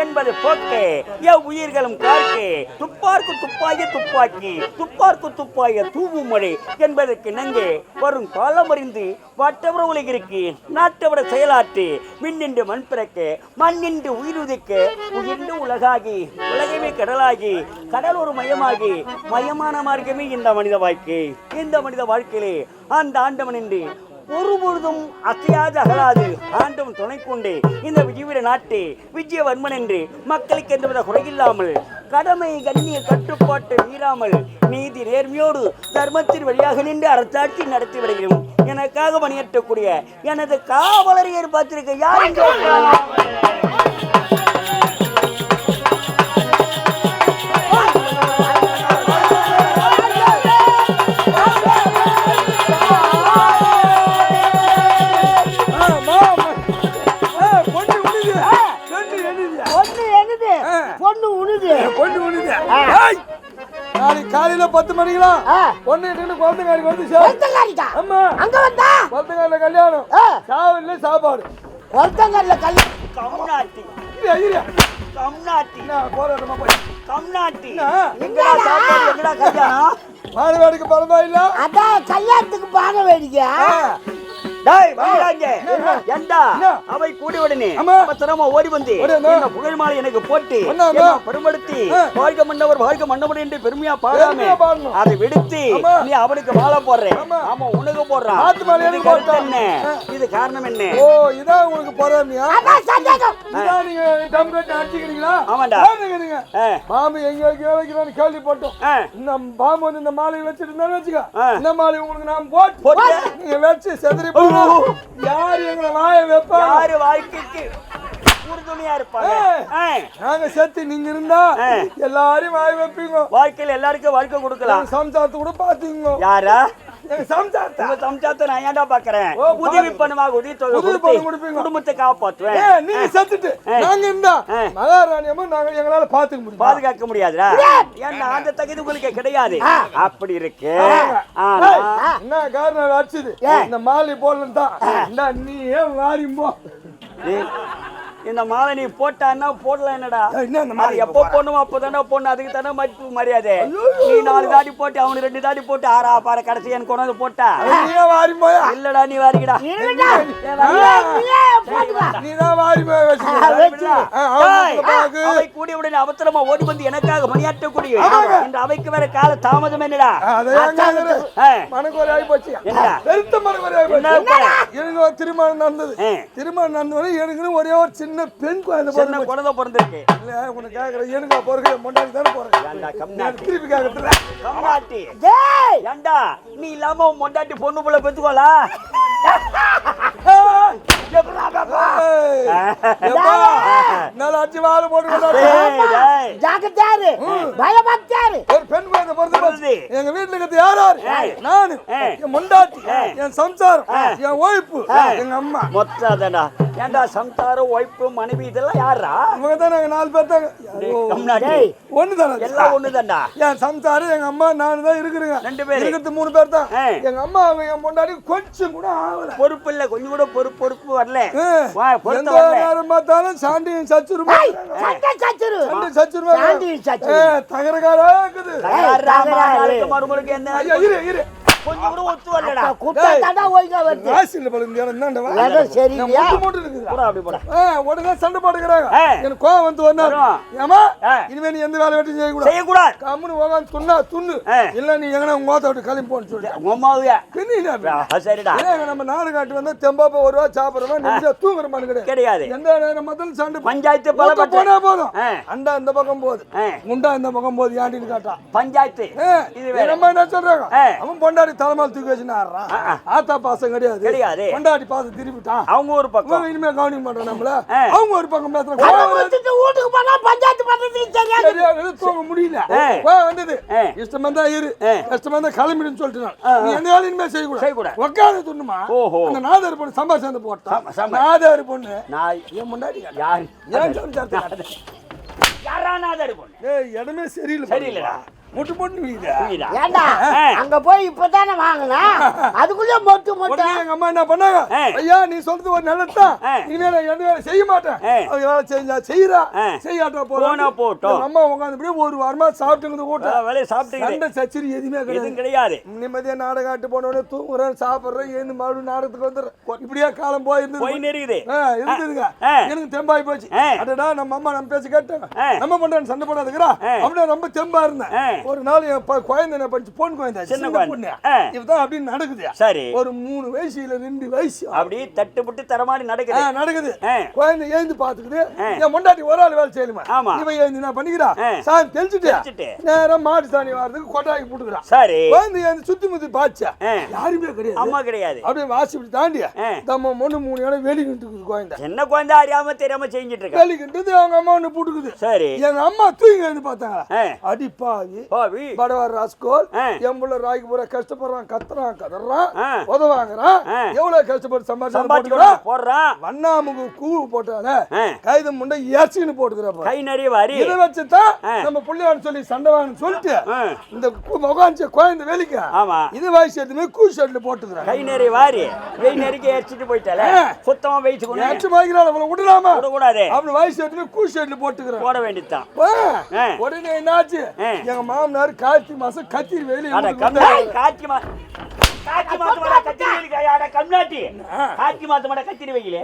என்பது போக்கே உயிர்களும் கார்க்கே துப்பார்க்கு துப்பாய துப்பாக்கி துப்பார்க்கு துப்பாய தூவும் மழை என்பதற்கு நங்கே வரும் காலமறிந்து வட்டவர உலகிற்கு நாட்டவர செயலாற்று மின்னின்று மண் பிறக்க மண்ணின்று உயிர் உதிக்க உயிர்ந்து உலகாகி உலகமே கடலாகி கடல் ஒரு மயமாகி மயமான மார்க்கமே இந்த மனித வாழ்க்கை. இந்த மனித வாழ்க்கையிலே அந்த ஆண்டவன் என்று ஒருபொழுதும் அசையாது அகலாது ஆண்டவன் துணை கொண்டு இந்த விஜயவீர நாட்டை விஜயவர்மன் என்று மக்களுக்கு எந்தவித குறையில்லாமல் கடமை கண்ணிய கட்டுப்பாட்டை மீறாமல் நீதி நேர்மையோடு தர்மத்தின் வழியாக நின்று அரசாட்சி நடத்தி வருகிறோம். எனக்காக பணியாற்றக்கூடிய எனது காவலரை பார்த்திருக்க யாரும் காலையில 10 மணிக்கெல்லாம் பொண்ணு குழந்தைங்க வந்து அங்க வந்தா குழந்தைங்க கல்யாணம் சாவல்ல சாப்பாடு குழந்தைங்க கம்நாட்டி போராட்டமா போய் கம்நாட்டி எங்கடா சாப்பாடு எங்கடா கல்யாணம் பானை வேடிக்கை பரமா இல்ல அதான் கல்யாணத்துக்கு பானை வேடிக்கை அவை கூடி உடனே அவசரமா ஓடி வந்து புகழ் மாலை எனக்கு போட்டு பருமடுத்தி வாழ்க மன்னவர் வாழ்க மன்னவர் என்று பெருமையா பாடாம அதை விடுத்து நீ அவனுக்கு மாலை போடுறேன் ஆமா உனக்கு போடுறான். இது காரணம் என்ன? ஓ இதான் உங்களுக்கு பொறாமையா? நீங்க டம்கட் அடிச்சிக்கிறீங்களா? ஆமாடா. பாம்பு எங்க வைக்கிறான்னு கேள்விப்பட்டோம். இந்த பாம்பு வந்து இந்த மாலையை வச்சிட்டு இருந்தாலும் வச்சுக்க இந்த மாலை உங்களுக்கு நான் போட்டு நீங்க வச்சு செதறி யாரு எங்களை வாய வைப்பா யாரு வாழ்க்கைக்கு உறுதுணையா இருப்பாங்க. நாங்க சேர்த்து நீங்க இருந்தா எல்லாரும் வாய வைப்பீங்க. வாழ்க்கையில எல்லாருக்கும் வாழ்க்கை கொடுக்கலாம். சம்சாரத்தை கூட பாத்தீங்க. யாரா சம்சாரத்தை நான் ஏன்டா பாக்குறேன்? உதவி பண்ணுவாங்க, உதவி குடும்பத்தை காப்பாற்றுவேன். நீங்க செத்துட்டு நாங்க இருந்தா மகாராணியமா நாங்க எங்களால பாதுகாக்க முடியாதுடா. ஏன்னா அந்த தகுதி உங்களுக்கு கிடையாது. அப்படி இருக்கு. என்ன காரணம் அடிச்சது இந்த மாலை போடலாம் தான் நீ ஏன் வாரிம்போ இந்த மாலை நீ போட்டான்னா போடலாம். என்னடா எப்போ போடணுமோ அப்பதானே போடணும். அதுக்கு தானே மதிப்பு மரியாதை. நீ 4 தாடி போட்டு அவனு 2 தாடி போட்டு ஆறா பாரு கடைசி எனக்கு கொண்டாந்து போட்டா இல்லடா நீ வாரிக்கடா அவை கூடிய உடனே அவசரமா ஓடி வந்து எனக்காக பணியாற்றக்கூடிய இந்த அவைக்கு வேற கால தாமதம் என்னடா? திருமணம் நடந்தது. திருமணம் நடந்தது எனக்கு ஒரே ஒரு சின்ன பெண் குழந்தை பிறந்திருக்கு. உனக்கு கேக்குறேன் எனக்கு பிறகு மொண்டாடி தானே போறேன் திருப்பி கேக்குறேன் கம்மாட்டி ஏண்டா நீ இல்லாம மொண்டாட்டி பொண்ணு புள்ள பெத்துக்கோலா எங்க வீட்டுல இருக்கிறது யாராரு? நானு, என் முண்டாட்டி, என் சம்சாரம், என் ஒய்ஃபு, எங்க அம்மா. மொத்தடா ஏண்டா சம்சாரம் ஒய்ஃபு மனைவி இதெல்லாம் யாரா? இவங்க தான் நாங்க 4 பேர் தாங்க. ஒண்ணுதானே எல்லாம் ஒண்ணுதான்டா. என் சம்சாரம் எங்க அம்மா நானு தான் இருக்கிறேங்க. 2 பேர் இருக்கிறது 3 பேர் தான். எங்க அம்மா என் முண்டாட்டி கொஞ்சம் கூட ஆகல. பொறுப்பு இல்ல, கொஞ்சம் கூட பொறுப்பு வரல. எந்த நேரம் பார்த்தாலும் சாண்டியும் சச்சுருமா சச்சுரு தகரகாரா இருக்குது. மருமகளுக்கு என்ன கொஞ்சம் கூட ஒத்து வரலடா. குட்டை தாண்டா ஓய்க்க வருது. ராசியில பழுந்து என்னண்டா எதுவும் சரியில்லையா? மூட்டு இருக்குதா போடா அப்படி போடா. உடனே சண்டை போட்டுக்கிறாங்க. ஆ. எனக்கு கோவம் வந்து வந்தாரு. வரும். ஏமா ஆ. இனிமே நீ எந்த வேலை வெட்டி செய்யக்கூடாது. செய்யக்கூடாது. கம்முன்னு உட்காந்து துண்ணா துண்ணு. ஆ. இல்ல நீ எங்கனா உங்க ஓத்த விட்டு கிளம்பி போன்னு சொல்லிட்டு. உங்க அம்மாவையா? பின்ன சரிடா. நம்ம நாடு காட்டு வந்தா தெம்பாப்பா ஒரு ரூபா சாப்பிடுறோம் நிமிஷம் தூங்குற மாதிரி கிடையாது. கிடையாது. எந்த நேரம் முதல் சண்டை பஞ்சாயத்து போனா பல போதும். ஆ. அண்டா இந்த பக்கம் போகுது, முண்டா இந்த பக்கம் போகுது. ஏண்டின்னு காட்டா பஞ்சாயத்து. இது வேற. நம்ம என்ன சொல்றாங்க? ஆ. அவன் பொண்டாடி தலைமால் தூக்கி வச்சுன்னு ஆடுறான். ஆத்தா பாசம் கிடையாது. கிடையாது. பொண்டாடி பாசம் திருப்பிட்டான். அவங்க ஒரு பக்கம். இவன் இனிமே கவனிக்க மாட்டான் நம்மள. ஆ. அவங்க ஒரு பக்கம் பேசுறாங்க. கண்ணை மூடிட்டு வீட்டுக்கு போனா பஞ்சாயத்து பண்றது சரியா? சரியா தூங்க முடியல. வந்தது இஷ்டமா தான் இரு, கஷ்டமா தான் கிளம்பிடுன்னு சொல்லிட்டு நீ எந்த வேலையும் இனிமே செய்யக்கூடாது. உட்காந்து துண்ணுமா. ஓஹோ. அந்த நாதாரி பொண்ணு சம்பா சேர்ந்து போட்டான். நாதாரி பொண்ணு நாய். என் முன்னாடி யார்? ஏன் சம்சாரத்தை யாரானாத இருக்கும். இடமே சரியில்லை. சரியில்லைடா. முட்டு போட்டு வீதா. ஏண்டா அங்க போய் இப்பதானே வாங்கினா அதுக்குள்ள மொட்டு மொட்டை. எங்க அம்மா என்ன பண்ணாங்க? ஐயா நீ சொல்றது ஒரு நல்லதுதான். இனிமே நான் எந்த வேலை செய்ய மாட்டேன். அவங்க வேலை செஞ்சா செய்யறா, செய்யாட்டா போனா போட்டோம். அம்மா உட்காந்து ஒரு வாரமா சாப்பிட்டு கூட்ட வேலையை சாப்பிட்டு சண்டை சச்சரி எதுவுமே கிடையாது. நிம்மதியா நாடகாட்டு போனோடனே தூங்குறேன், சாப்பிடுறேன், ஏந்து மறுபடியும் நாடகத்துக்கு வந்துடுறேன். இப்படியே காலம் போயிருந்தது. போய் நெருங்குது. இருந்ததுங்க. எனக்கு தெம்பாய் போச்சு. அடடா நம்ம அம்மா நம்ம பேச்சு கேட்டாங்க. நம்ம பண்றேன் சண்டை போடாதுக்கிறா அப்படியே ரொம்ப தெம்பா இருந்தேன். ஒரு நாள் என் குழந்தை படிச்சு பொண்ணு குழந்தை சின்ன பொண்ணு இதுதான் அப்படின்னு நடக்குது. சரி. ஒரு 3 வயசு இல்ல 2 வயசு அப்படி தட்டுப்பட்டு தர மாதிரி நடக்குது. குழந்தை எழுந்து பாத்துக்குது. என் முண்டாட்டி ஒரு ஆள் வேலை செய்யணுமா? இவன் எழுந்து என்ன பண்ணிக்கிறா? சாணி தெளிச்சுட்டு நேரம் மாட்டு சாணி வாரதுக்கு கொட்டாய்க்கு போட்டுக்கிறான். சரி. குழந்தை எழுந்து சுத்தி முத்தி பாச்சா யாருமே கிடையாது. அம்மா கிடையாது. அப்படியே வாசி இப்படி தாண்டி நம்ம பொண்ணு 3 இடம் வெளி நின்றுக்குது. குழந்தை என்ன குழந்தை அறியாம தெரியாம செஞ்சுட்டு இருக்க. வெளி நின்றது அவங்க அம்மா ஒண்ணு போட்டுக்குது. சரி. எங்க அம்மா தூங்கி எழுந்து பார்த்தாங்க. அடிப்பாவி படவார் ராஸ்கோல் எம்புள்ள ராய்க்கு பூரா கஷ்டப்படுறான், கத்துறான், கதறான், உதவாங்கிறான். எவ்வளவு கஷ்டப்பட்டு சம்பாதிச்சு போடுறான். வண்ணாமுகு கூ போட்டால கைது முண்டை ஏசின்னு போட்டுக்கிறப்ப கை நிறைய வாரி இதை வச்சுதான் நம்ம புள்ளியான்னு சொல்லி சண்டைவான்னு சொல்லிட்டு இந்த முகாஞ்ச குழந்தை வேலைக்கு இது வயசு எதுவுமே கூ ஷர்ட்ல போட்டுக்கிறான். கை நிறைய வாரி வெய் நெருக்கி ஏறிச்சிட்டு போயிட்டால சுத்தமா வயிற்றுக்கு ஏற்று வாங்கிறாள் அவளை விடலாமா? விடக்கூடாது. அவனு வயசு எதுவுமே கூ ஷர்ட்ல போட்டுக்கிறான். போட வேண்டியதுதான். உடனே என்னாச்சு? எங்க மாமனார் கார்த்தி மாசம் கத்திரி வேலி காட்சி மாசம் கத்திரி வேலிக்காயாட கம்நாட்டி காட்சி மாசம் கத்திரி வைக்கல.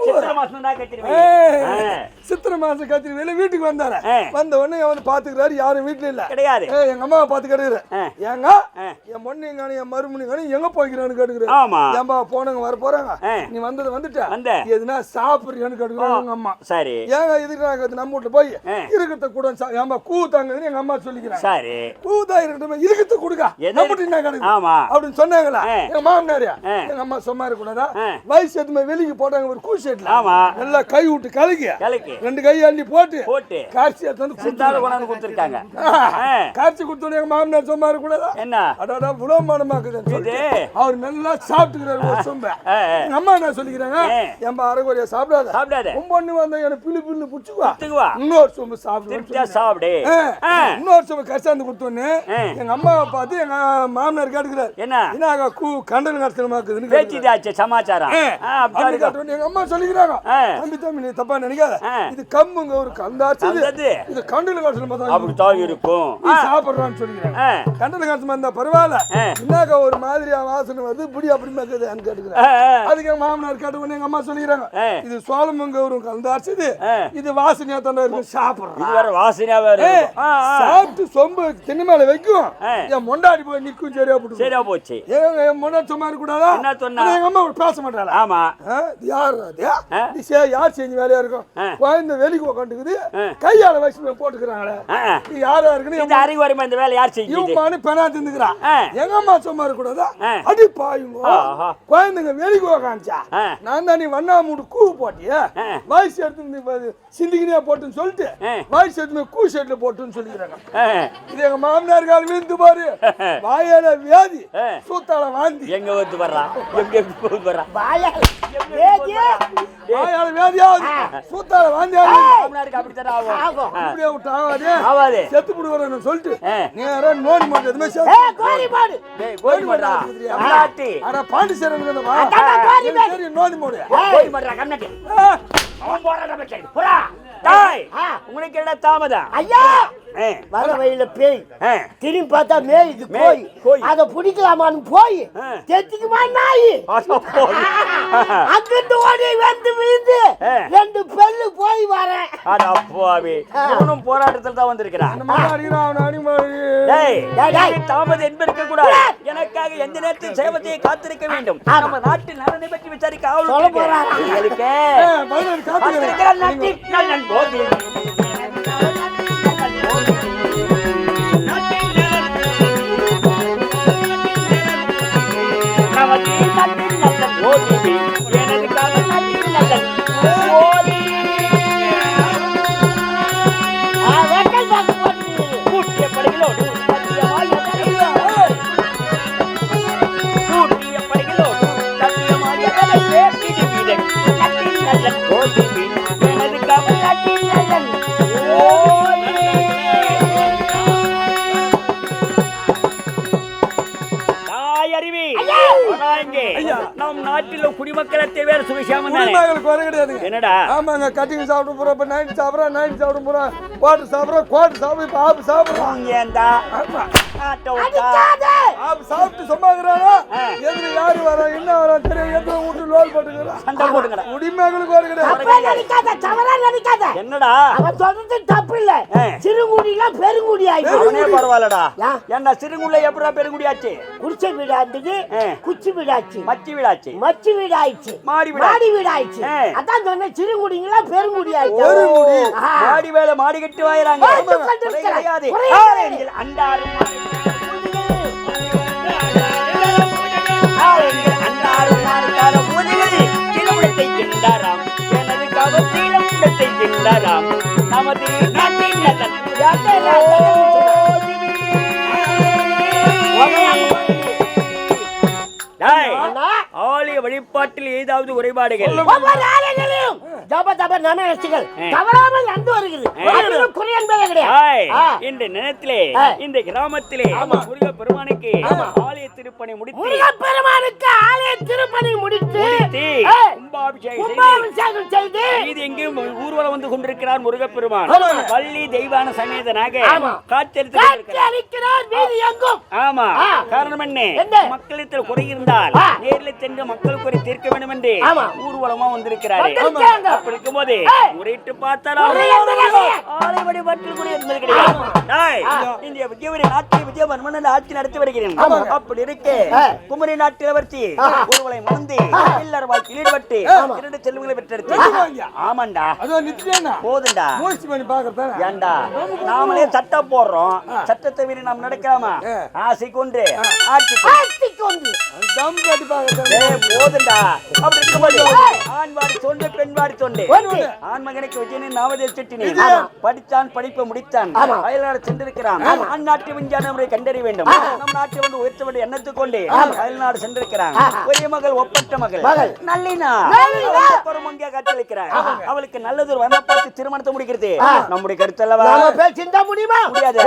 சித்திரை மாசம் தான் கத்திரி வைக்கல. சித்திரை மாசம் கத்திரி வேலி வீட்டுக்கு வந்தாரு. வந்த உடனே அவன் பாத்துக்கிறாரு. யாரும் வீட்டுல இல்ல கிடையாது. எங்க அம்மாவை பாத்துக்கிறாரு. ஏங்க என் பொண்ணு எங்கானு என் மருமணிங்கானு எங்க போய்க்கிறான்னு கேட்டுக்கிறாரு. ஏன்பா போனவங்க வர போறாங்க, நீ வந்துட்ட எதுனா சாப்பிடுறியான்னு கேட்டுக்கிறாங்க எங்க அம்மா. சரி. ஏங்க இதுக்கு நம்ம வீட்டுல போய் இருக்கிறத கூட ஏன்பா கூத்தாங்கன்னு எங்க அம்மா சொல்லிக்கிறாங்க. சரி. கூத்தா இருக்கட்டும் இருக்கிறத கொடுக்க நம்ம என்ன கிடையாது அப்படின்னு சொன்னாங்களா? எங்க மாமனாரு எங்க அம்மா சும்மா இருக்க கூடாதா? வயசு எதுவுமே வெளிக்கு போட்டாங்க ஒரு கூ ஷர்ட்ல. நல்லா கை விட்டு கலக்கி 2 கை அள்ளி போட்டு காட்சி எடுத்து கொண்டாந்து கொடுத்துருக்காங்க. காட்சி கொடுத்தோட எங்க மாமனார் சும்மா இருக்க கூடாதா? என்ன அடாடா புலமானமாக்குதுன்னு சொல்லிட்டு அவர் நல்லா சாப்பிட்டுக்கிறாரு ஒரு சொம்ப. எங்க அம்மா என்ன சொல்லிக்கிறாங்க? ஏன்பா அரைக்குறையா சாப்பிடாத. உன் பொண்ணு வந்தா எனக்கு பிள்ளு பிள்ளு புடிச்சுக்குவா. இன்னொரு சொம்பு சாப்பிடு. இன்னொரு சொம்பு கஷ்டாந்து கொடுத்தோன்னு எங்க அம்மாவை பார்த்து எங்க மாமனார் கேட்டுக்கிறாரு. என்ன கண்டல் கஷ்டமாக்குதுன்னு பேச்சிதாச்சு சமாச்சாரம். எங்க அம்மா சொல்லிக்கிறாங்க. தம்பி நீ தப்பா நினைக்காத. இது கம்புங்க ஒரு கந்தாச்சு. இது கண்டல் கஷ்டம் இருக்கும். சாப்பிடுறான்னு சொல்லிக்கிறாங்க. கண்டல் கஷ்டமா இருந்தா பரவாயில்ல. என்னக்கா ஒரு மாதிரியா வாசனை வருது இப்படி அப்படி கேட்குதுன்னு கேட்டுக்கிறேன். அதுக்கு எங்க மாமனார் கேட்டு எங்க அம்மா சொல்லிக்கிறாங்க. இது சோளமுங்க ஒரு கந்தாச்சு. இது வாசனையா தானே இருக்கும். சாப்பிடுறோம் சாப்பிட்டு சொம்பு திண்ணி மேல வைக்கும். என் மொண்டாடி போய் நிக்கும். சரியா போச்சு. என் மொண்டாடி சும்மா இருக்க கூடாதா? எங்க அம்மா பேச மாட்டாளா? ஆமா. யார் யார் செஞ்ச வேலையா இருக்கும்? குழந்தை வெளிக்கு உட்காந்துக்குது. கையால வயசு போட்டுக்கிறாங்களே யாரா இருக்குன்னு அறிவுரைமா இந்த வேலை யார் செய்யும்? இவமானு பெணா தின்னுக்கிறான். எங்க அம்மா சும்மா இருக்க கூடாதா? அடி பாயுங்க குழந்தைங்க வெளிக்கு உட்காந்துச்சா நான் தான் நீ வண்ணா மூடு கூ போட்டிய வயசு எடுத்து சிந்திக்கினியா போட்டுன்னு சொல்லிட்டு வயசு எடுத்து கூ ஷர்ட்ல போட்டுன்னு சொல்லிக்கிறாங்க. இது எங்க மாமனார் கால் விழுந்து பாரு. வாயால வியாதி சூத்தால வாந்தி எங்க வந்து வர்றா வாயால வியாதியாவது சூத்தால வாந்தி ஆகாது. செத்து புடுவாரு சொல்லிட்டு நேரா நோடி மாட்டு எதுவுமே பாண்டிச்சேரன் நோடி மாடு உங்களுக்கு என்ன தாமதம்? ஐயா வர வழியில பேய் ஆ. திரும்பி பார்த்தா மேயுது கோய். அதை பிடிக்கலாமான்னு போய் தெத்திக்குமா நாய் அட போய். அங்கிட்டு ஓடி வந்து விழுந்து 2 பெல்லு போய் வரேன். அட அப்பாவி. இவனும் போராட்டத்தில் தான் வந்திருக்கிறான். அந்த மாதிரி அடிக்கிறான், அவனை அடிமாடி. டேய், டேய். நீ தாமதம் என்பதற்கு கூடாது. எனக்காக எந்த நேரத்தில் சேவத்தையை காத்திருக்க வேண்டும். நம்ம நாட்டு நலனை பற்றி விசாரிக்க ஆவல் சொல்ல இருக்கு. போறாரா? உங்களுக்கு பதினெட்டு காத்துக்கிறேன். காத்திருக்கிற நாட்டின் நலன் போதி. நமது நாட்டின் நலன் போதி. எனதுக்காக நாட்டின் நலன் போதி. வெட்டல் பாக்கு போட்டு கூட்டிய படைகளோடு சத்தியமாய் கூட்டிய படைகளோடு சத்தியமாய் எதனை பேசிடு வீரன். நாட்டின் நலன் போதி. எனதுக்காக நாட்டின் நலன் போதி. தாய் அறிவி. ஆனா இங்கே நம் நாட்டில் குடிமக்களத்தை வேறு சுவிசாமன் தானே. குடிமகளுக்கு வர கிடையாதுங்க. என்னடா ஆமாங்க, கட்டிங் சாப்பிட்டு போறோம், இப்ப நைட் சாப்பிடுறோம், நைட் சாப்பிட போறோம், குவாட்டர் சாப்பிடுறோம், குவாட்டர் சாப்பிடு, இப்ப ஆப்பு சாப்பிடுறோம். ஏண்டா ஆமா, ஆட்ட விட்டா. ஆப்பு சாப்பிட்டு சும்மாக்குறானா? எதிரி யாரு வரா, என்ன வரா தெரியும், எத்தனை வீட்டு லோல் போட்டுக்கிறா. சண்டை போடுங்கடா. குடிமகளுக்கு வர கிடையாது. தப்பா நினைக்காத, தவறா நினைக்காத. என்னடா அவன் சொல்றது தப்பு இல்ல. சிறுங்குடியில பெருங்குடி ஆயிடுச்சு. அவனே பரவாயில்லடா. ஏன்? என்ன சிறுங்குள்ள எப்படா பெருங்குடியாச்சு? குடிச்ச வீடு ஆண்டது குச்சி வீடாச்சு, மச்சி வீடாச்சு, மச்சி வீடு ஆயிடுச்சு, மாடி வீடு. மாடி வீடு ஆயிடுச்சு. அதான் சொன்னேன், சிறுங்குடிங்களா பெருங்குடி ஆயிடுச்சு. பெருங்குடி. மாடி வேலை மாடி கட்டி வாயிறாங்க. ஆமா. கிடையாது. குறையாது. ஆரேஞ்சல் அண்டாரும் ஆரேஞ்சல் அண்டாரும் மாறுகால பூஜைகள் திருமணத்தை சென்றாராம். எனது கவசீலத்தை சென்றாராம். நமது நாட்டின் நலன் ஆலய வழிபாட்டில் ஏதாவது குறைபாடுகள் ஒவ்வொரு ஆலயங்களிலும் ஜப தப நமஸ்காரங்கள் தவறாமல் நடந்து வருகிறது. அதில் குறை என்பதே கிடையாது. இந்த நேரத்திலே இந்த கிராமத்திலே முருக பெருமானுக்கு ஆலய திருப்பணி முடித்து முருகப்பெருமானுக்கு ஆலய திருப்பணி முடித்து கும்பாபிஷேகம் செய்து இது எங்கேயும் ஊர்வலம் வந்து கொண்டிருக்கிறார் முருகப்பெருமான். வள்ளி தெய்வான சமேதனாக காட்சி அளிக்கிறார் வீதி எங்கும். ஆமா, காரணம் என்ன? மக்களிடத்தில் குறை இருந்தால் நேரில் சென்று மக்கள் குறை தீர்க்க வேண்டும் என்று ஊர்வலமா வந்திருக்கிறாரு. அப்படி இருக்கும்போது முறையிட்டு பார்த்தாலும் ஆலை வழிபாட்டில் கூட என்பது கிடையாது. இந்திய விஜயவரி நாட்டில் விஜயவர்மன் ஆட்சி நடத்தி வருகிறேன். அப்படி இருக்கு குமரி நாட்டில் வர்த்தி ஒருவளை மறந்து எல்லாரும் வாழ்க்கையில் ஈடுபட்டு 2 செல்வங்களை பெற்றெடுத்து. ஆமாண்டா, போதுண்டா. ஏண்டா நாமளே சட்டம் போடுறோம், சட்டத்தை மீறி நாம் நடக்காம ஆசை கொண்டு ஆட்சி கொண்டு போதுண்டா. அப்படி இருக்கும்போது ஆண் வாடி தொண்டு பெண் வாடி தொண்டு. ஆண் மகனுக்கு விஜயனின் நாவதேல் செட்டினி படித்தான், படிப்பை முடித்தான், அயல்நாடு சென்றிருக்கிறான். அந்நாட்டு விஞ்ஞான முறை கண்டறிய வேண்டும், நம் நாட்டை வந்து உயர்த்த வேண்டிய எண்ணத்துக் கொண்டு அயல்நாடு சென்றிருக்கிறான். ஒரே மகள் ஒப்பற்ற மகள் நல்லினா காட்சியளிக்கிறார். அவளுக்கு நல்லதொரு வர பார்த்து திருமணத்தை முடிக்கிறது நம்முடைய கருத்து அல்லவா? முடியுமா? முடியாது.